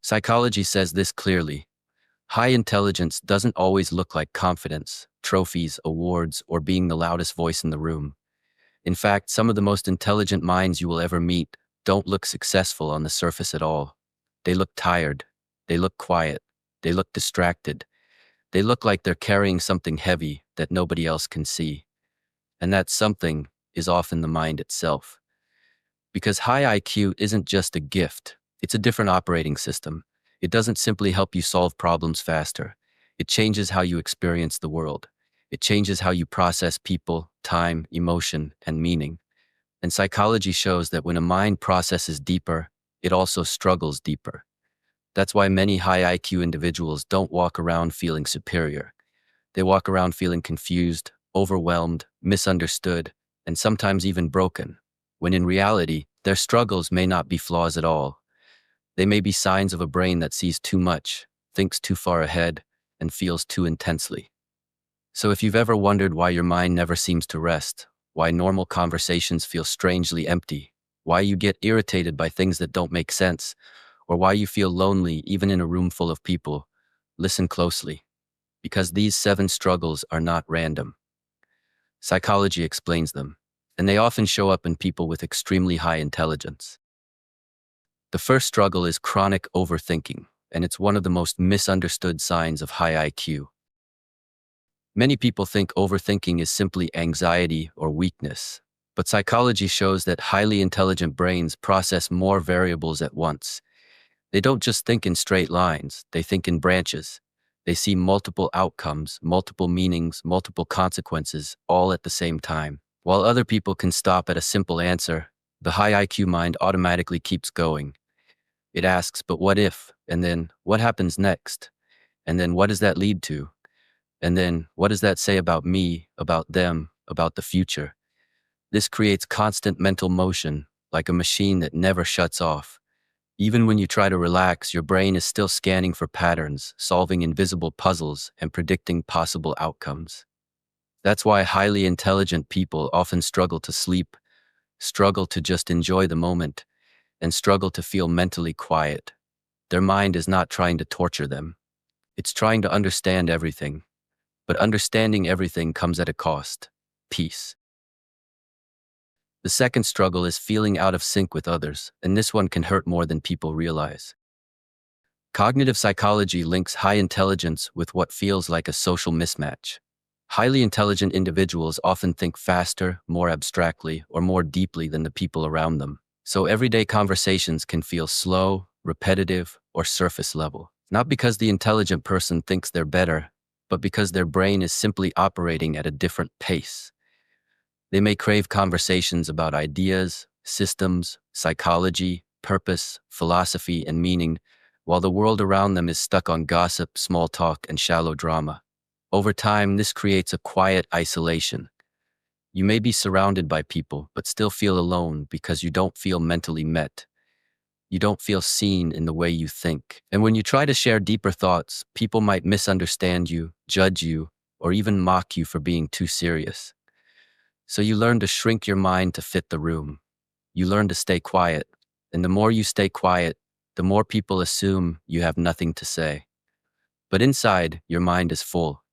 Psychology says this clearly. High intelligence doesn't always look like confidence, trophies, awards, or being the loudest voice in the room. In fact, some of the most intelligent minds you will ever meet don't look successful on the surface at all. They look tired. They look quiet. They look distracted. They look like they're carrying something heavy that nobody else can see. And that something is often the mind itself. Because high IQ isn't just a gift, it's a different operating system. It doesn't simply help you solve problems faster. It changes how you experience the world. It changes how you process people, time, emotion, and meaning. And psychology shows that when a mind processes deeper, it also struggles deeper. That's why many high IQ individuals don't walk around feeling superior. They walk around feeling confused, overwhelmed, misunderstood, and sometimes even broken, when in reality, their struggles may not be flaws at all. They may be signs of a brain that sees too much, thinks too far ahead, and feels too intensely. So if you've ever wondered why your mind never seems to rest, why normal conversations feel strangely empty, why you get irritated by things that don't make sense, or why you feel lonely even in a room full of people, listen closely, because these 7 struggles are not random. Psychology explains them, and they often show up in people with extremely high intelligence. The first struggle is chronic overthinking, and it's one of the most misunderstood signs of high IQ. Many people think overthinking is simply anxiety or weakness, but psychology shows that highly intelligent brains process more variables at once. They don't just think in straight lines, they think in branches. They see multiple outcomes, multiple meanings, multiple consequences, all at the same time. While other people can stop at a simple answer, the high IQ mind automatically keeps going. It asks, but what if? And then, what happens next? And then, what does that lead to? And then, what does that say about me, about them, about the future? This creates constant mental motion, like a machine that never shuts off. Even when you try to relax, your brain is still scanning for patterns, solving invisible puzzles, and predicting possible outcomes. That's why highly intelligent people often struggle to sleep, struggle to just enjoy the moment, and struggle to feel mentally quiet. Their mind is not trying to torture them. It's trying to understand everything. But understanding everything comes at a cost: peace. The second struggle is feeling out of sync with others, and this one can hurt more than people realize. Cognitive psychology links high intelligence with what feels like a social mismatch. Highly intelligent individuals often think faster, more abstractly, or more deeply than the people around them. So everyday conversations can feel slow, repetitive, or surface level. Not because the intelligent person thinks they're better, but because their brain is simply operating at a different pace. They may crave conversations about ideas, systems, psychology, purpose, philosophy, and meaning, while the world around them is stuck on gossip, small talk, and shallow drama. Over time, this creates a quiet isolation. You may be surrounded by people, but still feel alone because you don't feel mentally met. You don't feel seen in the way you think. And when you try to share deeper thoughts, people might misunderstand you, judge you, or even mock you for being too serious. So you learn to shrink your mind to fit the room. You learn to stay quiet. And the more you stay quiet, the more people assume you have nothing to say. But inside, your mind is full.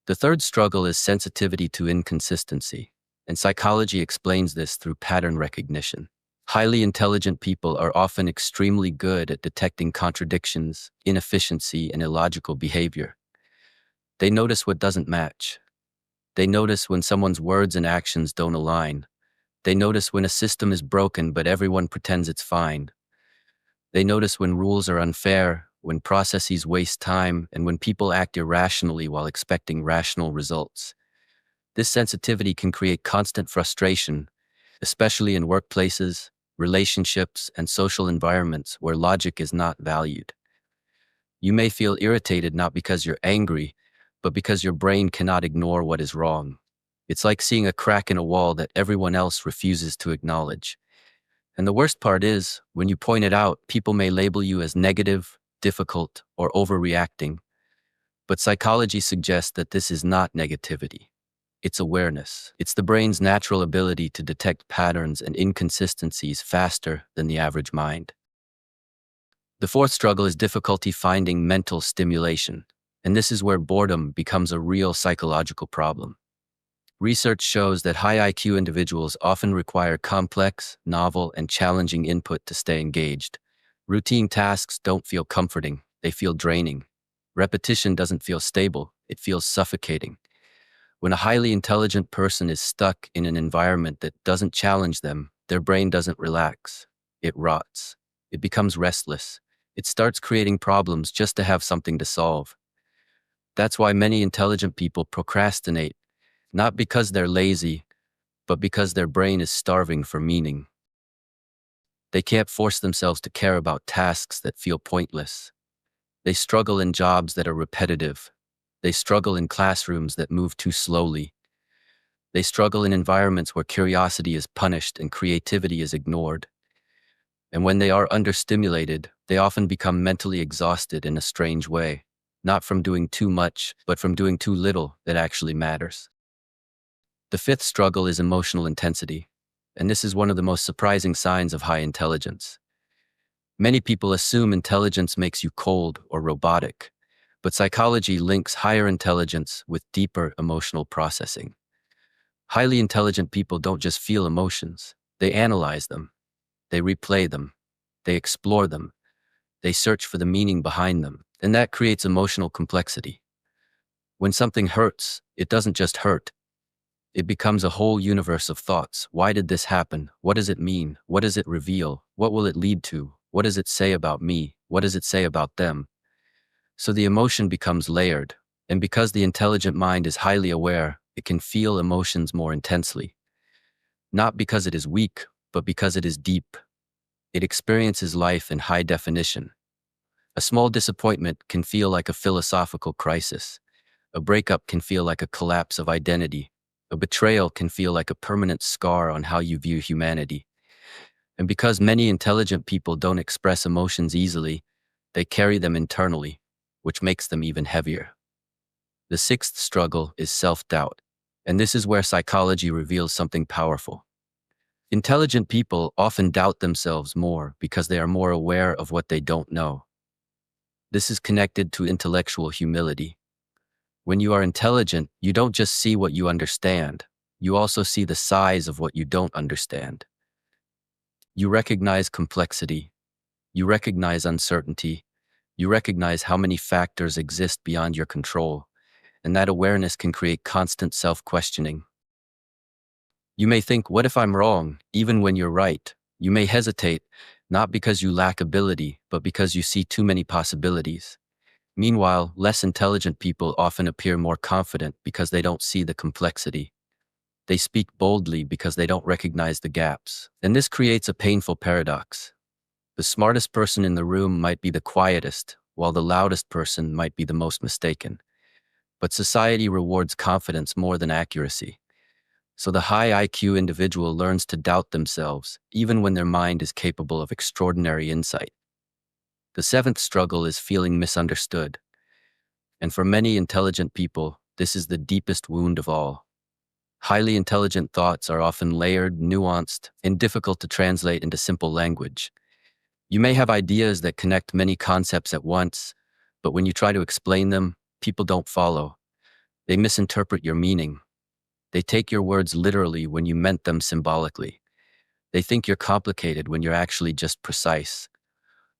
The third struggle is sensitivity to inconsistency, and psychology explains this through pattern recognition. Highly intelligent people are often extremely good at detecting contradictions, inefficiency, and illogical behavior. They notice what doesn't match. They notice when someone's words and actions don't align. They notice when a system is broken but everyone pretends it's fine. They notice when rules are unfair, when processes waste time, and when people act irrationally while expecting rational results. This sensitivity can create constant frustration, especially in workplaces, relationships, and social environments where logic is not valued. You may feel irritated not because you're angry, but because your brain cannot ignore what is wrong. It's like seeing a crack in a wall that everyone else refuses to acknowledge. And the worst part is, when you point it out, people may label you as negative, difficult, or overreacting. But psychology suggests that this is not negativity. It's awareness. It's the brain's natural ability to detect patterns and inconsistencies faster than the average mind. The fourth struggle is difficulty finding mental stimulation, and this is where boredom becomes a real psychological problem. Research shows that high IQ individuals often require complex, novel, and challenging input to stay engaged. Routine tasks don't feel comforting, they feel draining. Repetition doesn't feel stable, it feels suffocating. When a highly intelligent person is stuck in an environment that doesn't challenge them, their brain doesn't relax. It rots. It becomes restless. It starts creating problems just to have something to solve. That's why many intelligent people procrastinate, not because they're lazy, but because their brain is starving for meaning. They can't force themselves to care about tasks that feel pointless. They struggle in jobs that are repetitive. They struggle in classrooms that move too slowly. They struggle in environments where curiosity is punished and creativity is ignored. And when they are understimulated, they often become mentally exhausted in a strange way, not from doing too much, but from doing too little that actually matters. The fifth struggle is emotional intensity, and this is one of the most surprising signs of high intelligence. Many people assume intelligence makes you cold or robotic, but psychology links higher intelligence with deeper emotional processing. Highly intelligent people don't just feel emotions, they analyze them, they replay them, they explore them, they search for the meaning behind them, and that creates emotional complexity. When something hurts, it doesn't just hurt. It becomes a whole universe of thoughts. Why did this happen? What does it mean? What does it reveal? What will it lead to? What does it say about me? What does it say about them? So the emotion becomes layered, and because the intelligent mind is highly aware, it can feel emotions more intensely. Not because it is weak, but because it is deep. It experiences life in high definition. A small disappointment can feel like a philosophical crisis. A breakup can feel like a collapse of identity. A betrayal can feel like a permanent scar on how you view humanity. And because many intelligent people don't express emotions easily, they carry them internally, which makes them even heavier. The sixth struggle is self-doubt, and this is where psychology reveals something powerful. Intelligent people often doubt themselves more because they are more aware of what they don't know. This is connected to intellectual humility. When you are intelligent, you don't just see what you understand, you also see the size of what you don't understand. You recognize complexity, you recognize uncertainty, you recognize how many factors exist beyond your control, and that awareness can create constant self-questioning. You may think, what if I'm wrong, even when you're right? You may hesitate, not because you lack ability, but because you see too many possibilities. Meanwhile, less intelligent people often appear more confident because they don't see the complexity. They speak boldly because they don't recognize the gaps. And this creates a painful paradox. The smartest person in the room might be the quietest, while the loudest person might be the most mistaken. But society rewards confidence more than accuracy. So the high IQ individual learns to doubt themselves, even when their mind is capable of extraordinary insight. The seventh struggle is feeling misunderstood. And for many intelligent people, this is the deepest wound of all. Highly intelligent thoughts are often layered, nuanced, and difficult to translate into simple language. You may have ideas that connect many concepts at once, but when you try to explain them, people don't follow. They misinterpret your meaning. They take your words literally when you meant them symbolically. They think you're complicated when you're actually just precise.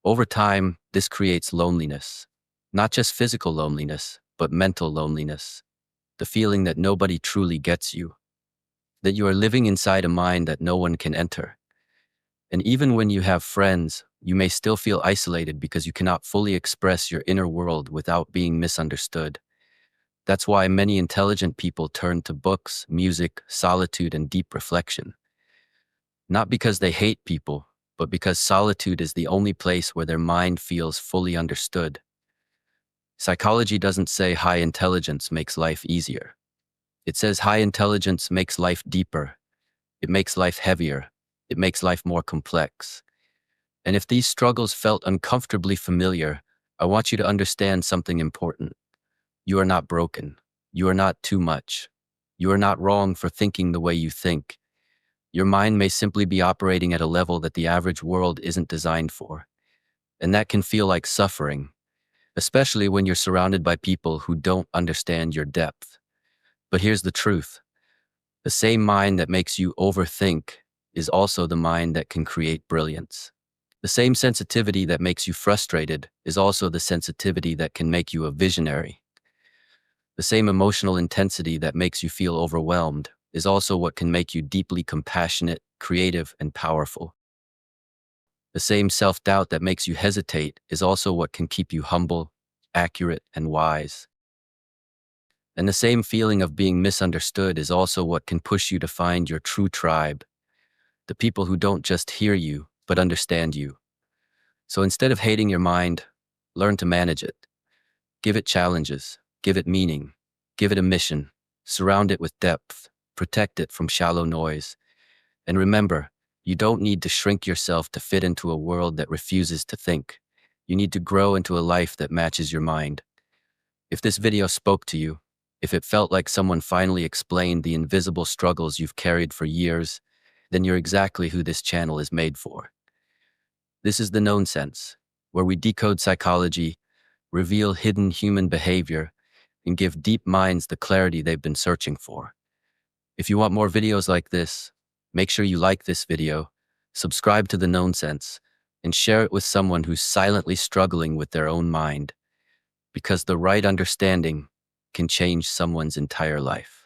Over time, this creates loneliness. Not just physical loneliness, but mental loneliness. The feeling that nobody truly gets you. That you are living inside a mind that no one can enter. And even when you have friends, you may still feel isolated because you cannot fully express your inner world without being misunderstood. That's why many intelligent people turn to books, music, solitude, and deep reflection. Not because they hate people, but because solitude is the only place where their mind feels fully understood. Psychology doesn't say high intelligence makes life easier. It says high intelligence makes life deeper. It makes life heavier. It makes life more complex. And if these struggles felt uncomfortably familiar, I want you to understand something important. You are not broken. You are not too much. You are not wrong for thinking the way you think. Your mind may simply be operating at a level that the average world isn't designed for. And that can feel like suffering, especially when you're surrounded by people who don't understand your depth. But here's the truth. The same mind that makes you overthink is also the mind that can create brilliance. The same sensitivity that makes you frustrated is also the sensitivity that can make you a visionary. The same emotional intensity that makes you feel overwhelmed is also what can make you deeply compassionate, creative, and powerful. The same self-doubt that makes you hesitate is also what can keep you humble, accurate, and wise. And the same feeling of being misunderstood is also what can push you to find your true tribe, the people who don't just hear you, but understand you. So instead of hating your mind, learn to manage it. Give it challenges, give it meaning, give it a mission, surround it with depth, protect it from shallow noise. And remember, you don't need to shrink yourself to fit into a world that refuses to think. You need to grow into a life that matches your mind. If this video spoke to you, if it felt like someone finally explained the invisible struggles you've carried for years, then you're exactly who this channel is made for. This is the Known Sense, where we decode psychology, reveal hidden human behavior, and give deep minds the clarity they've been searching for. If you want more videos like this, make sure you like this video, subscribe to the Known Sense, and share it with someone who's silently struggling with their own mind, because the right understanding can change someone's entire life.